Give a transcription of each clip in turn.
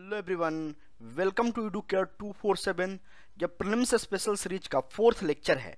Hello everyone, welcome to Educare 247। जब prelims special series का 4th lecture है।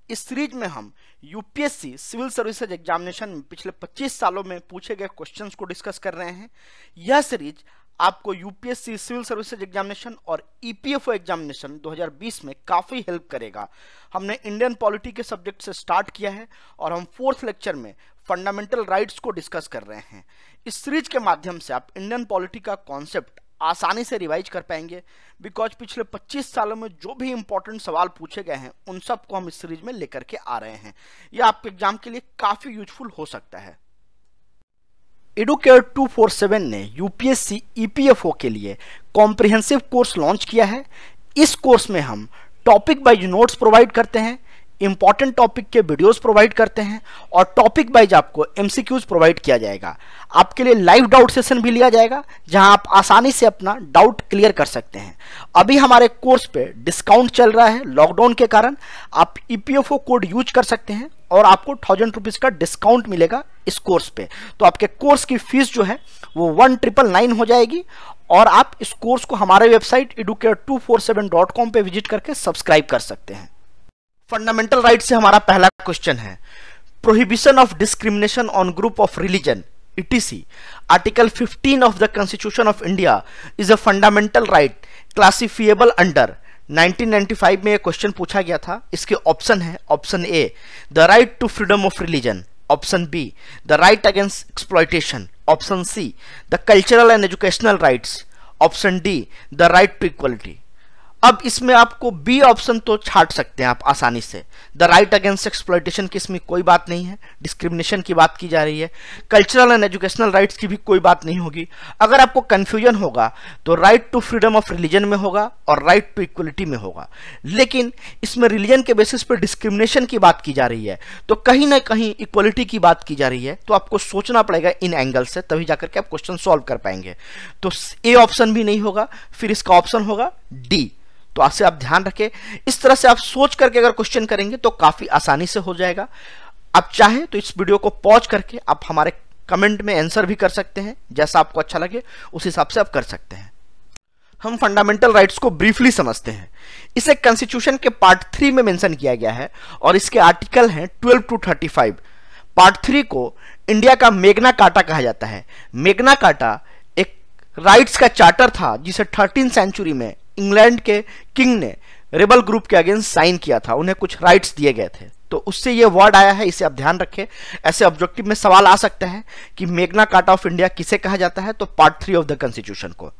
इस सीरीज में हम यूपीएससी सिविल सर्विसेज एग्जामिनेशन में पिछले 25 सालों में पूछे गए क्वेश्चंस को डिस्कस कर रहे हैं। यह सीरीज आपको यूपीएससी सिविल सर्विसेज एग्जामिनेशन और ईपीएफओ एग्जामिनेशन 2020 में काफ़ी हेल्प करेगा। हमने इंडियन पॉलिटी के सब्जेक्ट से स्टार्ट किया है और हम 4th लेक्चर में फंडामेंटल राइट्स को डिस्कस कर रहे हैं। इस सीरीज के माध्यम से आप इंडियन पॉलिटी का कॉन्सेप्ट आसानी से रिवाइज कर पाएंगे, बिकॉज पिछले 25 सालों में जो भी इंपॉर्टेंट सवाल पूछे गए हैं उन सब को हम इस सीरीज में लेकर के आ रहे हैं। यह आपके एग्जाम के लिए काफ़ी यूजफुल हो सकता है। एडुकेयर 247 ने यूपीएससी ईपीएफओ के लिए कॉम्प्रिहेंसिव कोर्स लॉन्च किया है। इस कोर्स में हम टॉपिक वाइज नोट्स प्रोवाइड करते हैं, इंपॉर्टेंट टॉपिक के वीडियोस प्रोवाइड करते हैं और टॉपिक वाइज आपको एमसीक्यूज प्रोवाइड किया जाएगा। आपके लिए लाइव डाउट सेशन भी लिया जाएगा, जहां आप आसानी से अपना डाउट क्लियर कर सकते हैं। अभी हमारे कोर्स पे डिस्काउंट चल रहा है लॉकडाउन के कारण। आप ईपीएफओ कोड यूज कर सकते हैं और आपको 1000 रुपीज का डिस्काउंट मिलेगा इस कोर्स पे। तो आपके कोर्स की फीस जो है वो 1999 हो जाएगी और आप इस कोर्स को हमारे वेबसाइट educare247.com पे विजिट करके सब्सक्राइब कर सकते हैं। फंडामेंटल राइट से हमारा पहला क्वेश्चन है, prohibition of discrimination on group of religion etc. Article 15 of the constitution of India is a fundamental right classifiable under. 1995 में यह क्वेश्चन पूछा गया था। इसके ऑप्शन है, option A the right to freedom of religion, option B the right against exploitation, option C the cultural and educational rights, option D the right to equality. अब इसमें आपको बी ऑप्शन तो छाट सकते हैं आप आसानी से। द राइट अगेंस्ट एक्सप्लॉयटेशन की इसमें कोई बात नहीं है, डिस्क्रिमिनेशन की बात की जा रही है। कल्चरल एंड एजुकेशनल राइट्स की भी कोई बात नहीं होगी। अगर आपको कंफ्यूजन होगा तो right to freedom of religion में होगा और राइट टू इक्वलिटी में होगा। लेकिन इसमें रिलीजन के बेसिस पर डिस्क्रिमिनेशन की बात की जा रही है, तो कहीं ना कहीं इक्वलिटी की बात की जा रही है। तो आपको सोचना पड़ेगा इन एंगल से, तभी जाकर के आप क्वेश्चन सॉल्व कर पाएंगे। तो ए ऑप्शन भी नहीं होगा, फिर इसका ऑप्शन होगा डी। तो आपसे आप ध्यान रखें, इस तरह से आप सोच करके अगर क्वेश्चन करेंगे तो काफी आसानी से हो जाएगा। आप चाहें तो इस वीडियो को पॉज करके आप हमारे कमेंट में आंसर भी कर सकते हैं, जैसा आपको अच्छा लगे उस हिसाब से आप कर सकते हैं। हम फंडामेंटल राइट्स को ब्रीफली समझते हैं। इसे कॉन्स्टिट्यूशन के पार्ट 3 में मेंशन किया गया है और इसके आर्टिकल हैं 12 to 35। पार्ट 3 को इंडिया का मैग्ना कार्टा कहा जाता है। मैग्ना कार्टा एक राइट्स का चार्टर था जिसे 13th सेंचुरी में इंग्लैंड के किंग ने रेबल ग्रुप के अगेंस्ट साइन किया था। उन्हें कुछ राइट्स दिए गए थे, तो उससे ये वर्ड आया है, इसे आप ध्यान रखें। ऐसे ऑब्जेक्टिव में सवाल आ सकता है कि मैग्ना कार्टा ऑफ इंडिया किसे कहा जाता है, तो पार्ट 3 ऑफ द कॉन्स्टिट्यूशन को।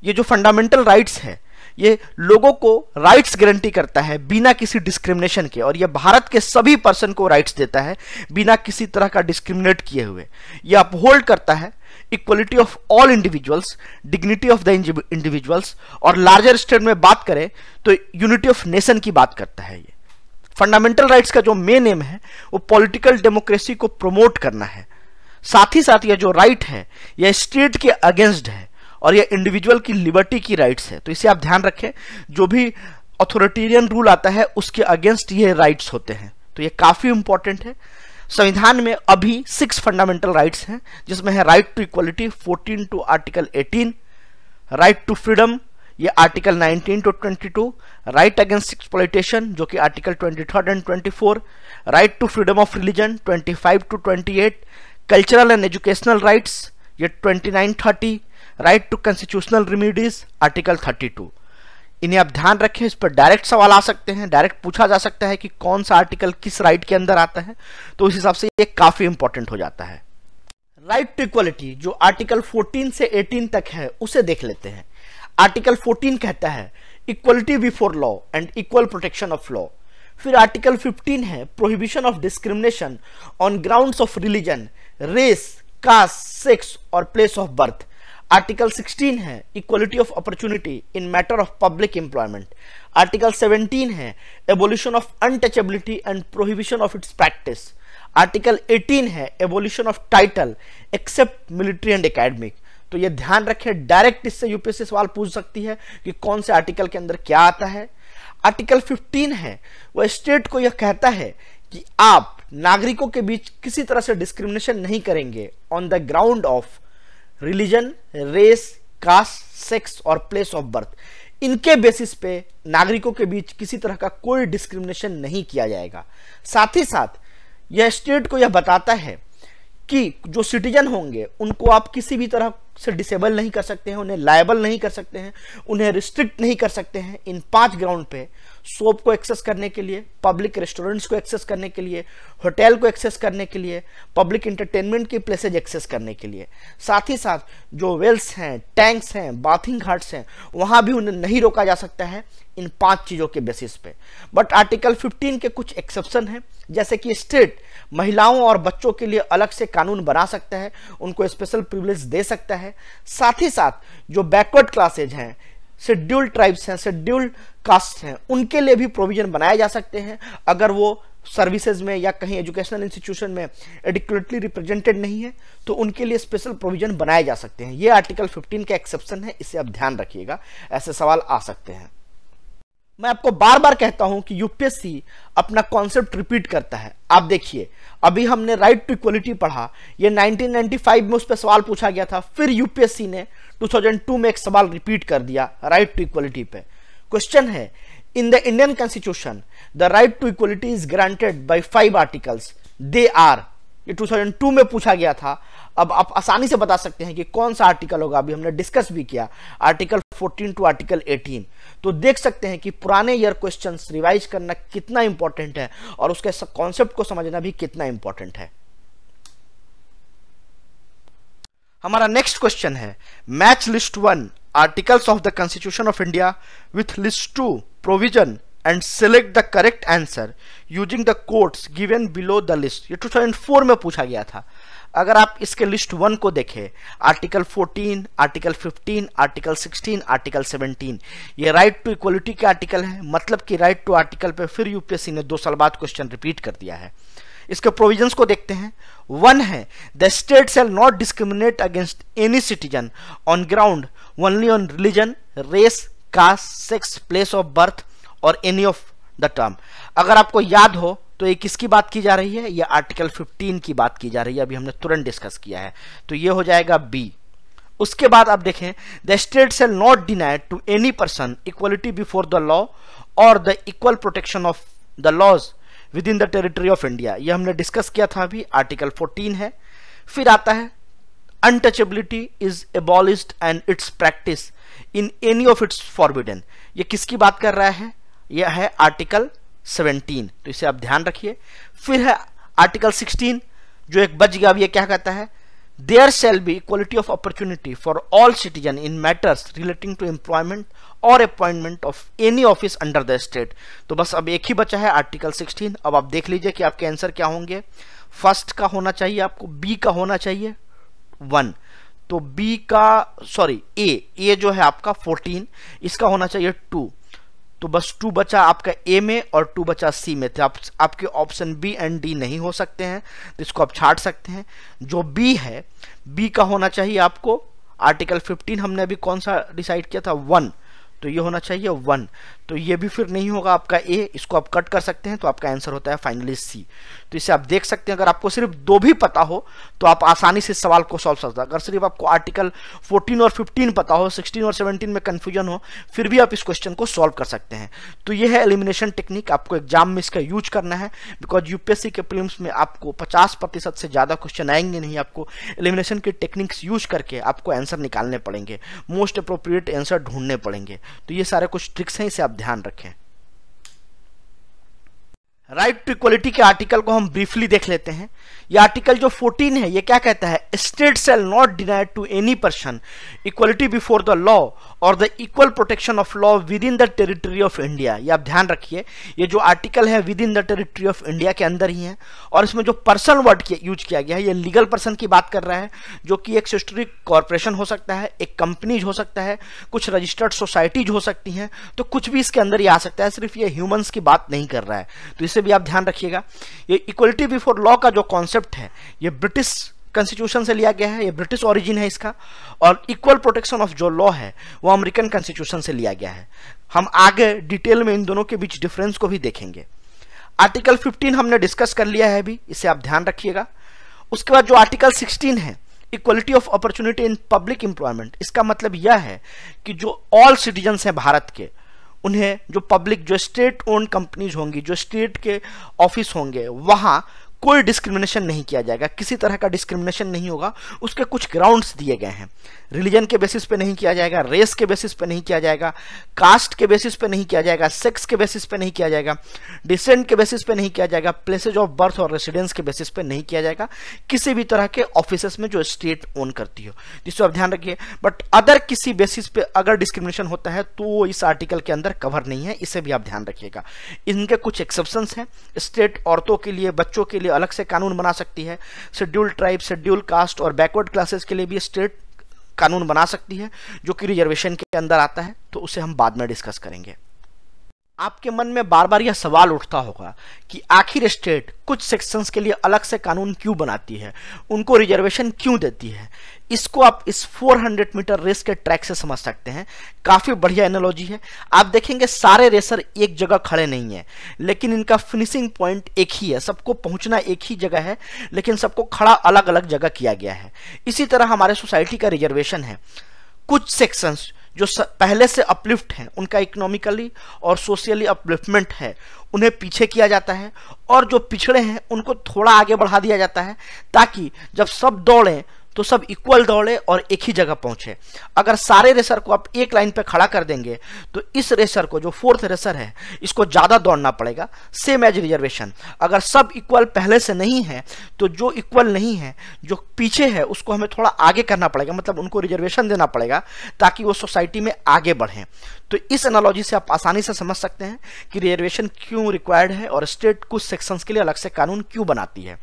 ये जो फंडामेंटल राइट्स है ये लोगों को राइट्स गारंटी करता है बिना किसी डिस्क्रिमिनेशन के, और ये भारत के सभी पर्सन को राइट्स देता है बिना किसी तरह का डिस्क्रिमिनेट किए हुए। ये अपहोल्ड करता है equality of all individuals, dignity of the individuals, और लार्जर स्टेट में बात करें तो यूनिटी ऑफ नेशन की बात करता है। ये फंडामेंटल राइट्स का जो मेन एम है वो पॉलिटिकल डेमोक्रेसी को प्रमोट करना है। साथ ही साथ यह जो राइट है यह स्टेट के अगेंस्ट है और यह इंडिविजुअल की लिबर्टी की राइट्स है। तो इसे आप ध्यान रखें, जो भी अथॉरिटेरियन रूल आता है उसके अगेंस्ट ये राइट्स होते हैं। तो ये काफी इंपॉर्टेंट है। संविधान में अभी 6 फंडामेंटल राइट्स हैं, जिसमें है right to equality 14 to article 18, right to freedom ये article 19 to 22, right against exploitation जो कि article 23rd and 24, right to freedom of religion 25 to 28, cultural and educational rights ये 29-30, right to constitutional remedies article 32। इन्हें आप ध्यान रखें, इस पर डायरेक्ट सवाल आ सकते हैं, डायरेक्ट पूछा जा सकता है कि कौन सा आर्टिकल किस राइट के अंदर आता है, तो उस हिसाब से ये काफी इंपॉर्टेंट हो जाता है। राइट टू इक्वलिटी जो आर्टिकल 14 से 18 तक है उसे देख लेते हैं। आर्टिकल 14 कहता है equality before law and equal protection of law. फिर आर्टिकल 15 है prohibition of discrimination on grounds of religion, race, caste, sex और प्लेस ऑफ बर्थ। आर्टिकल 16 है equality of opportunity in matter of public employment. Article 17 है abolition of untouchability and prohibition of its practice. Article 18 है abolition of title except military and academic. तो ये ध्यान रखें, direct इससे UPSC सवाल पूछ सकती है कि कौन से आर्टिकल के अंदर क्या आता है। आर्टिकल 15 है वह स्टेट को यह कहता है कि आप नागरिकों के बीच किसी तरह से डिस्क्रिमिनेशन नहीं करेंगे on the ground of religion, race, caste, sex और प्लेस ऑफ बर्थ, इनके बेसिस पे नागरिकों के बीच किसी तरह का कोई डिस्क्रिमिनेशन नहीं किया जाएगा। साथ ही साथ यह स्टेट को यह बताता है कि जो सिटीजन होंगे उनको आप किसी भी तरह से डिसेबल नहीं कर सकते हैं, उन्हें लायबल नहीं कर सकते हैं, उन्हें रिस्ट्रिक्ट नहीं कर सकते हैं इन 5 ग्राउंड पे: शॉप को एक्सेस करने के लिए, पब्लिक रेस्टोरेंट्स को एक्सेस करने के लिए, होटल को एक्सेस करने के लिए, पब्लिक इंटरटेनमेंट की प्लेसेज एक्सेस करने के लिए। साथ ही साथ जो वेल्स हैं, टैंक्स हैं, बाथिंग घाट्स हैं, वहां भी उन्हें नहीं रोका जा सकता है इन 5 चीजों के बेसिस पे। बट आर्टिकल 15 के कुछ एक्सेप्शन हैं, जैसे कि स्टेट महिलाओं और बच्चों के लिए अलग से कानून बना सकता है, उनको स्पेशल प्रिविलेज दे सकता है। साथ ही साथ जो बैकवर्ड क्लासेज हैं, शेड्यूल्ड ट्राइब्स हैं, शेड्यूल्ड कास्ट हैं, उनके लिए भी प्रोविजन बनाए जा सकते हैं अगर वो सर्विसेज में या कहीं एजुकेशनल इंस्टीट्यूशन में एडिक्वेटली रिप्रेजेंटेड नहीं है, तो उनके लिए स्पेशल प्रोविजन बनाए जा सकते हैं। ये आर्टिकल 15 का एक्सेप्शन है, इसे आप ध्यान रखिएगा, ऐसे सवाल आ सकते हैं। मैं आपको बार बार कहता हूं कि यूपीएससी अपना कॉन्सेप्ट रिपीट करता है। आप देखिए, अभी हमने राइट टू इक्वलिटी पढ़ा, ये 1995 में उस पर सवाल पूछा गया था, फिर यूपीएससी ने 2002 में एक सवाल रिपीट कर दिया राइट टू इक्वलिटी पे। क्वेश्चन है, in the Indian constitution the right to equality is granted by 5 articles, they are. ये 2002 में पूछा गया था। अब आप आसानी से बता सकते हैं कि कौन सा आर्टिकल होगा, अभी हमने डिस्कस भी किया, आर्टिकल 14 टू आर्टिकल 18। तो देख सकते हैं कि पुराने ईयर क्वेश्चंस रिवाइज करना कितना इंपॉर्टेंट है और उसके कॉन्सेप्ट को समझना भी कितना इंपॉर्टेंट है। हमारा नेक्स्ट क्वेश्चन है, match list 1 articles of the constitution of India with list 2 provision and select the correct answer using the codes given below the list। ये 2004 में पूछा गया था। अगर आप इसके लिस्ट 1 को देखें, आर्टिकल 14, आर्टिकल 15, आर्टिकल 16, आर्टिकल 17, ये राइट टू इक्वलिटी के आर्टिकल है, मतलब कि राइट टू आर्टिकल पे फिर यूपीएससी ने 2 साल बाद क्वेश्चन रिपीट कर दिया है। इसके प्रोविजंस को देखते हैं। 1 है, the state shall not discriminate against any citizen on ground only on religion, race, caste, sex, place of birth और एनी ऑफ द टर्म। अगर आपको याद हो तो ये किसकी बात की जा रही है? ये आर्टिकल 15 की बात की जा रही है, अभी हमने तुरंत डिस्कस किया है, तो ये हो जाएगा बी। उसके बाद आप देखें, the state shall not deny to any person equality before the law और the equal protection of the laws within the territory of India. ये हमने डिस्कस किया था अभी, आर्टिकल 14 है। फिर आता है, untouchability is abolished and it's practice in any of its forbidden. ये किसकी बात कर रहा है? यह है आर्टिकल 17, तो इसे आप ध्यान रखिए। फिर है आर्टिकल 16, जो एक बच गया। अब ये क्या कहता है? There shall be equality of opportunity for all citizen in matters relating to employment और appointment of any office under the state. तो बस अब एक ही बचा है, आर्टिकल 16। अब आप देख लीजिए कि आपके आंसर क्या होंगे। फर्स्ट का होना चाहिए आपको, बी का होना चाहिए 1, तो बी का सॉरी ए जो है आपका 14, इसका होना चाहिए 2, तो बस 2 बचा आपका ए में और 2 बचा सी में। तो आपके ऑप्शन बी एंड डी नहीं हो सकते हैं, तो इसको आप छाट सकते हैं। जो बी है, बी का होना चाहिए आपको आर्टिकल 15, हमने अभी कौन सा डिसाइड किया था? 1, तो ये होना चाहिए 1, तो ये भी फिर नहीं होगा आपका ए, इसको आप कट कर सकते हैं, तो आपका आंसर होता है फाइनली सी। तो इसे आप देख सकते हैं, अगर आपको सिर्फ 2 भी पता हो तो आप आसानी से इस सवाल को सॉल्व कर सकते हैं। अगर सिर्फ आपको आर्टिकल 14 और 15 पता हो, 16 और 17 में कंफ्यूजन हो, फिर भी आप इस क्वेश्चन को सॉल्व कर सकते हैं। तो ये है एलिमिनेशन टेक्निक, आपको एग्जाम में इसका यूज करना है, बिकॉज यूपीएससी के प्रीलिम्स में आपको 50% से ज्यादा क्वेश्चन आएंगे नहीं, आपको एलिमिनेशन की टेक्निक्स यूज करके आपको आंसर निकालने पड़ेंगे, मोस्ट अप्रोप्रिएट आंसर ढूंढने पड़ेंगे। तो ये सारे कुछ ट्रिक्स हैं, इसे आप ध्यान रखें। राइट टू इक्वलिटी के आर्टिकल को हम ब्रीफली देख लेते हैं। ये आर्टिकल जो 14 है, ये क्या कहता है? State shall not deny to any person equality before the law और the equal protection of law within the territory of India. ये आप ध्यान रखिए, ये जो आर्टिकल है within the territory of India के अंदर ही है, और इसमें जो पर्सन वर्ड यूज किया गया है, ये लीगल पर्सन की बात कर रहा है, जो कि एक स्टैट्यूटरी कॉर्पोरेशन हो सकता है, एक कंपनीज हो सकता है, कुछ रजिस्टर्ड सोसाइटीज हो सकती हैं, तो कुछ भी इसके अंदर ही आ सकता है, सिर्फ ये ह्यूमंस की बात नहीं कर रहा है, तो इसे भी आप ध्यान रखिएगा। ये इक्वलिटी बिफोर लॉ का जो कॉन्सेप्ट है, ये ब्रिटिश कॉन्स्टिट्यूशन से लिया गया है, ये ब्रिटिश ओरिजिन है इसका, और इक्वल प्रोटेक्शन ऑफ जो लॉ है वो अमेरिकन कॉन्स्टिट्यूशन से लिया गया है। हम आगे डिटेल में इन दोनों के बीच डिफरेंस को भी देखेंगे। आर्टिकल 15 हमने डिस्कस कर लिया है अभी, इसे आप ध्यान रखिएगा। उसके बाद जो आर्टिकल 16 है, equality of opportunity in public employment, इसका मतलब यह है कि जो ऑल सिटीजन्स हैं भारत के, उन्हें जो पब्लिक, जो स्टेट ओन्ड कंपनीज होंगी, जो स्टेट के ऑफिस होंगे, वहां कोई डिस्क्रिमिनेशन नहीं किया जाएगा, किसी तरह का डिस्क्रिमिनेशन नहीं होगा। उसके कुछ ग्राउंड्स दिए गए हैं। रिलीजन के बेसिस पे नहीं किया जाएगा, रेस के बेसिस पे नहीं किया जाएगा, कास्ट के बेसिस पे नहीं किया जाएगा, सेक्स के बेसिस पे नहीं किया जाएगा, डिसेंट के बेसिस पे नहीं किया जाएगा, प्लेसेज ऑफ बर्थ और रेसिडेंस के बेसिस पे नहीं किया जाएगा, किसी भी तरह के ऑफिसेस में जो स्टेट ओन करती हो, जिसको आप ध्यान रखिए। बट अदर किसी बेसिस पे अगर डिस्क्रिमिनेशन होता है तो वो इस आर्टिकल के अंदर कवर नहीं है, इसे भी आप ध्यान रखिएगा। इनके कुछ एक्सेप्शंस हैं। स्टेट औरतों के लिए, बच्चों के लिए अलग से कानून बना सकती है। शेड्यूल्ड ट्राइब, शेड्यूल्ड कास्ट और बैकवर्ड क्लासेस के लिए भी स्टेट कानून बना सकती है, जो कि रिजर्वेशन के अंदर आता है, तो उसे हम बाद में डिस्कस करेंगे। आपके मन में बार बार यह सवाल उठता होगा कि आखिर स्टेट कुछ सेक्शंस के लिए अलग से कानून क्यों बनाती है, उनको रिजर्वेशन क्यों देती है। इसको आप इस 400 मीटर रेस के ट्रैक से समझ सकते हैं। काफी बढ़िया एनालॉजी है। आप देखेंगे सारे रेसर एक जगह खड़े नहीं है, लेकिन इनका फिनिशिंग पॉइंट एक ही है, सबको पहुंचना एक ही जगह है, लेकिन सबको खड़ा अलग अलग जगह किया गया है। इसी तरह हमारे सोसाइटी का रिजर्वेशन है। कुछ सेक्शंस जो पहले से अपलिफ्ट हैं, उनका इकोनॉमिकली और सोशली अपलिफ्टमेंट है, उन्हें पीछे किया जाता है, और जो पिछड़े हैं उनको थोड़ा आगे बढ़ा दिया जाता है, ताकि जब सब दौड़ें तो सब इक्वल दौड़े और एक ही जगह पहुंचे। अगर सारे रेसर को आप एक लाइन पे खड़ा कर देंगे तो इस रेसर को, जो फोर्थ रेसर है, इसको ज्यादा दौड़ना पड़ेगा। सेम एज रिजर्वेशन, अगर सब इक्वल पहले से नहीं है तो जो इक्वल नहीं है, जो पीछे है, उसको हमें थोड़ा आगे करना पड़ेगा, मतलब उनको रिजर्वेशन देना पड़ेगा ताकि वो सोसाइटी में आगे बढ़ें। तो इस एनालॉजी से आप आसानी से समझ सकते हैं कि रिजर्वेशन क्यों रिक्वायर्ड है और स्टेट कुछ सेक्शंस के लिए अलग से कानून क्यों बनाती है।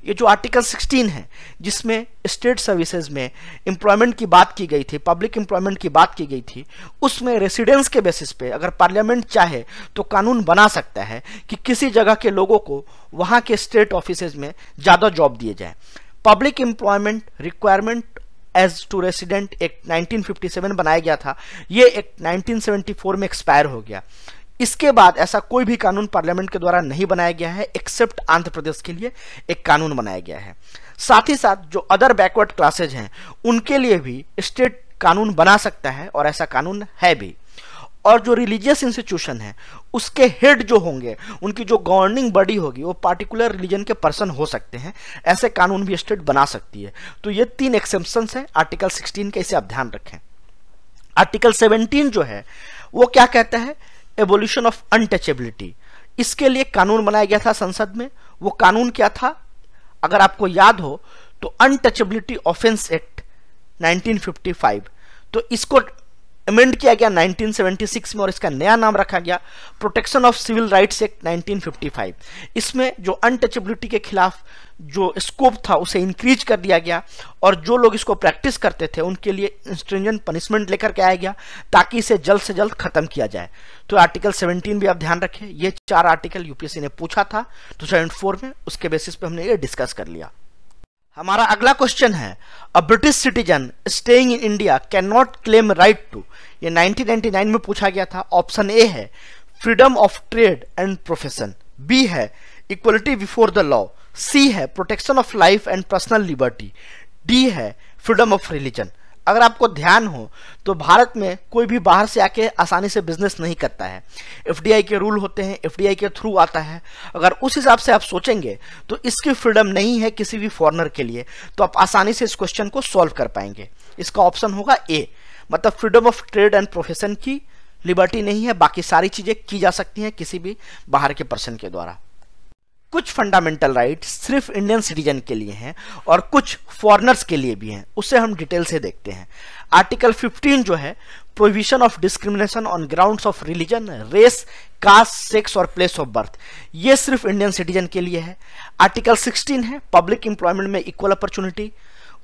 ये जो आर्टिकल 16 है, जिसमें स्टेट सर्विसेज में एम्प्लॉयमेंट की बात की गई थी, पब्लिक एम्प्लॉयमेंट की बात की गई थी, उसमें रेसिडेंस के बेसिस पे अगर पार्लियामेंट चाहे तो कानून बना सकता है कि किसी जगह के लोगों को वहां के स्टेट ऑफिसेज में ज्यादा जॉब दिए जाए। Public employment requirement as to resident act 1957 बनाया गया था। ये एक्ट 1974 में एक्सपायर हो गया। इसके बाद ऐसा कोई भी कानून पार्लियामेंट के द्वारा नहीं बनाया गया है, एक्सेप्ट आंध्र प्रदेश के लिए एक कानून बनाया गया है। साथ ही साथ जो अदर बैकवर्ड क्लासेज हैं, उनके लिए भी स्टेट कानून बना सकता है, और ऐसा कानून है भी। और जो रिलीजियस इंस्टीट्यूशन है, उसके हेड जो होंगे, उनकी जो गवर्निंग बॉडी होगी, वो पार्टिकुलर रिलीजन के पर्सन हो सकते हैं। ऐसे कानून भी स्टेट बना सकती है। तो ये 3 एक्सेप्शंस हैं आर्टिकल 16 के, इसे आप ध्यान रखें। आर्टिकल 17 जो है वो क्या कहता है? Abolition of untouchability. इसके लिए कानून बनाया गया था संसद में। वो कानून क्या था? अगर आपको याद हो तो अनटचेबिलिटी ऑफेंस एक्ट 1955। तो इसको अमेंड किया गया 1976 में, और इसका नया नाम रखा गया protection of civil rights act 1955। इसमें जो अनटचेबिलिटी के खिलाफ जो स्कोप था उसे इंक्रीज कर दिया गया, और जो लोग इसको प्रैक्टिस करते थे उनके लिए स्ट्रिंजेंट पनिशमेंट लेकर के आया गया, ताकि इसे जल्द से जल्द खत्म किया जाए। तो आर्टिकल 17 भी आप ध्यान रखें। ये 4 आर्टिकल यूपीएससी ने पूछा था 2004 में, उसके बेसिस पे हमने ये डिस्कस कर लिया। हमारा अगला क्वेश्चन है, a British citizen staying in India can not claim right to. ये 1999 में पूछा गया था। ऑप्शन ए है freedom of trade and profession, B है equality before the law, C है protection of life and personal liberty, D है freedom of religion. अगर आपको ध्यान हो तो भारत में कोई भी बाहर से आके आसानी से बिजनेस नहीं करता है। एफडीआई के रूल होते हैं, एफडीआई के थ्रू आता है। अगर उस हिसाब से आप सोचेंगे तो इसकी फ्रीडम नहीं है किसी भी फॉरेनर के लिए, तो आप आसानी से इस क्वेश्चन को सॉल्व कर पाएंगे। इसका ऑप्शन होगा ए, मतलब freedom of trade and profession की लिबर्टी नहीं है, बाकी सारी चीजें की जा सकती हैं किसी भी बाहर के पर्सन के द्वारा। कुछ फंडामेंटल राइट्स सिर्फ इंडियन सिटीजन के लिए हैं और कुछ फॉरेनर्स के लिए भी हैं, उसे हम डिटेल से देखते हैं। आर्टिकल 15 जो है prohibition of discrimination on grounds of religion, race, caste, sex और प्लेस ऑफ बर्थ, ये सिर्फ इंडियन सिटीजन के लिए है। आर्टिकल 16 है पब्लिक एम्प्लॉयमेंट में इक्वल अपॉर्चुनिटी।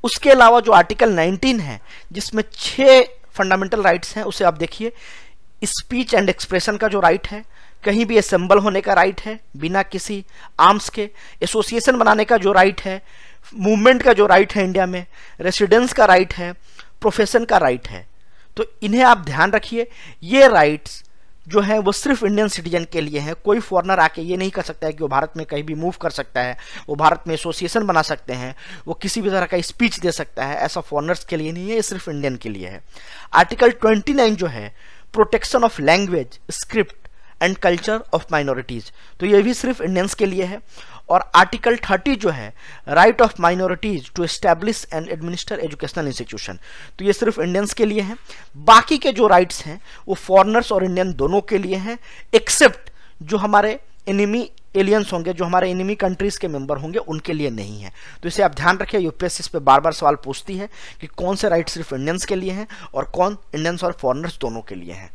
उसके अलावा जो आर्टिकल 19 है जिसमें 6 फंडामेंटल राइट्स हैं, उसे आप देखिए। स्पीच एंड एक्सप्रेशन का जो राइट है, कहीं भी असेंबल होने का राइट है बिना किसी आर्म्स के, एसोसिएशन बनाने का जो राइट है, मूवमेंट का जो राइट है इंडिया में, रेसिडेंस का राइट है, प्रोफेशन का राइट है। तो इन्हें आप ध्यान रखिए। ये राइट्स जो है वो सिर्फ इंडियन सिटीजन के लिए है। कोई फॉरेनर आके ये नहीं कर सकता है कि वो भारत में कहीं भी मूव कर सकता है, वो भारत में एसोसिएशन बना सकते हैं, वो किसी भी तरह का स्पीच दे सकता है, ऐसा फॉरेनर्स के लिए नहीं है, ये सिर्फ इंडियन के लिए है। आर्टिकल 29 जो है protection of language, script and culture of minorities, तो ये भी सिर्फ इंडियंस के लिए है। और आर्टिकल 30 जो है right of minorities to establish and administer educational institution, तो ये सिर्फ इंडियंस के लिए है। बाकी के जो राइट्स हैं वो फॉरेनर्स और इंडियन दोनों के लिए हैं, एक्सेप्ट जो हमारे एनिमी एलियंस होंगे, जो हमारे एनिमी कंट्रीज के मेंबर होंगे, उनके लिए नहीं है। तो इसे आप ध्यान रखिए, यूपीएससी इस पे बार बार सवाल पूछती है कि कौन से राइट सिर्फ इंडियंस के लिए हैं और कौन इंडियंस और फॉरेनर्स दोनों के लिए हैं।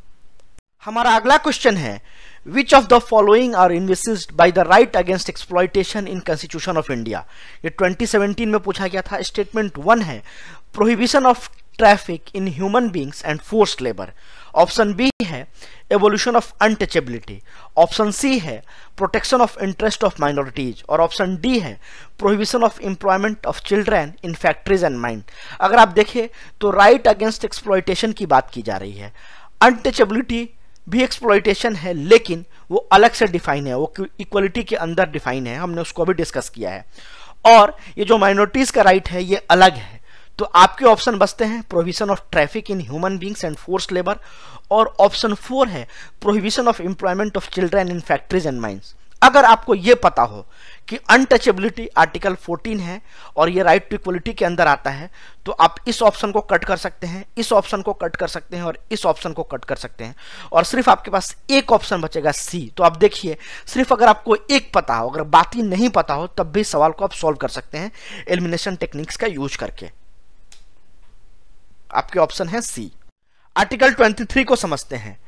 हमारा अगला क्वेश्चन है which of the following are invested by the right against exploitation in constitution of India, ये 2017 में पूछा गया था। स्टेटमेंट 1 है prohibition of traffic in human beings and forced labour, option B है evolution of untouchability, option C है protection of interest of minorities और option D है prohibition of employment of children in factories and mine. अगर आप देखें तो right against exploitation की बात की जा रही है, अनटचेबिलिटी भी एक्सप्लॉयटेशन है लेकिन वो अलग से डिफाइन है, वो इक्वलिटी के अंदर डिफाइन है, हमने उसको भी डिस्कस किया है। और ये जो माइनॉरिटीज का राइट है ये अलग है। तो आपके ऑप्शन बचते हैं prohibition of traffic in human beings and forced labour और ऑप्शन 4 है prohibition of employment of children in factories and mines. अगर आपको ये पता हो कि अनटचेबिलिटी आर्टिकल 14 है और ये राइट टू इक्वलिटी के अंदर आता है, तो आप इस ऑप्शन को कट कर सकते हैं, इस ऑप्शन को कट कर सकते हैं और इस ऑप्शन को कट कर सकते हैं और सिर्फ आपके पास एक ऑप्शन बचेगा सी। तो आप देखिए, सिर्फ अगर आपको एक पता हो, अगर बात ही नहीं पता हो, तब भी सवाल को आप सॉल्व कर सकते हैं एलिमिनेशन टेक्निक्स का यूज करके। आपके ऑप्शन है सी। आर्टिकल 23 को समझते हैं।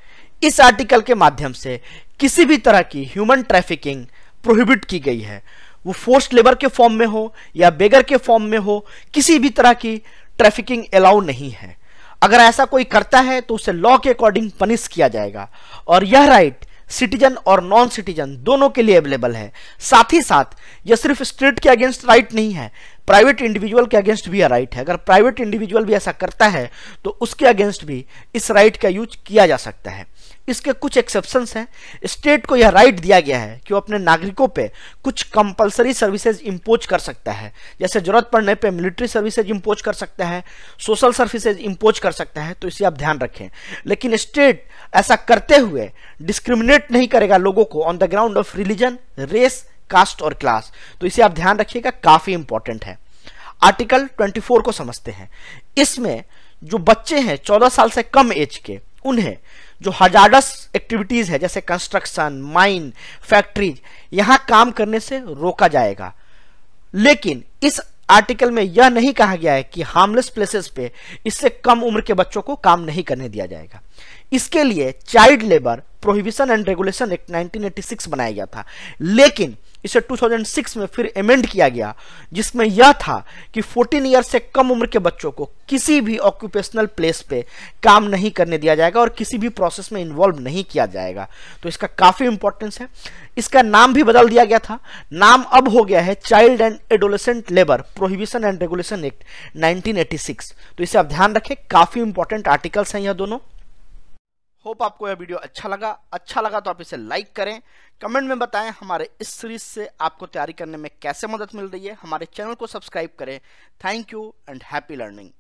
इस आर्टिकल के माध्यम से किसी भी तरह की ह्यूमन ट्रैफिकिंग प्रोहिबिट की गई है, वो फोर्स्ड लेबर के फॉर्म में हो या बेगर के फॉर्म में हो, किसी भी तरह की ट्रैफिकिंग अलाउ नहीं है। अगर ऐसा कोई करता है तो उसे लॉ के अकॉर्डिंग पनिश किया जाएगा और यह राइट सिटीजन और नॉन सिटीजन दोनों के लिए अवेलेबल है। साथ ही साथ यह सिर्फ स्टेट के अगेंस्ट राइट नहीं है, प्राइवेट इंडिविजुअल के अगेंस्ट भी यह राइट है। अगर प्राइवेट इंडिविजुअल भी ऐसा करता है तो उसके अगेंस्ट भी इस राइट का यूज किया जा सकता है। इसके कुछ एक्सेप्शंस हैं। स्टेट को यह राइट दिया गया है कि वो अपने नागरिकों पे कुछ कंपलसरी सर्विसेज इंपोज कर सकता है, जैसे जरूरत पड़ने पे मिलिट्री सर्विसेज इंपोज कर सकता है, सोशल सर्विसेज इंपोज कर सकता है, तो इसे आप ध्यान रखें। लेकिन स्टेट ऐसा करते हुए डिस्क्रिमिनेट नहीं करेगा लोगों को on the ground of religion, race, caste और क्लास, तो इसे आप ध्यान रखिएगा, काफी इंपॉर्टेंट है। आर्टिकल 24 को समझते हैं। इसमें जो बच्चे हैं 14 साल से कम एज के, उन्हें जो हजार्डस एक्टिविटीज है जैसे कंस्ट्रक्शन, माइन, फैक्ट्रीज, यहां काम करने से रोका जाएगा। लेकिन इस आर्टिकल में यह नहीं कहा गया है कि हार्मलेस प्लेसेस पे इससे कम उम्र के बच्चों को काम नहीं करने दिया जाएगा। इसके लिए child labour prohibition and regulation act 1986 बनाया गया था, लेकिन इसे 2006 में फिर अमेंड किया गया, जिसमें यह था कि 14 ईयर से कम उम्र के बच्चों को किसी भी ऑक्यूपेशनल प्लेस पे काम नहीं करने दिया जाएगा और किसी भी प्रोसेस में इन्वॉल्व नहीं किया जाएगा। तो इसका काफी इंपॉर्टेंस है। इसका नाम भी बदल दिया गया था, नाम अब हो गया है child and adolescent labour prohibition and regulation act 1986। तो इसे आप ध्यान रखें, काफी इंपॉर्टेंट आर्टिकल्स हैं यह दोनों। होप आपको यह वीडियो अच्छा लगा तो आप इसे लाइक करें, कमेंट में बताएं हमारे इस सीरीज से आपको तैयारी करने में कैसे मदद मिल रही है। हमारे चैनल को सब्सक्राइब करें। Thank you and happy learning.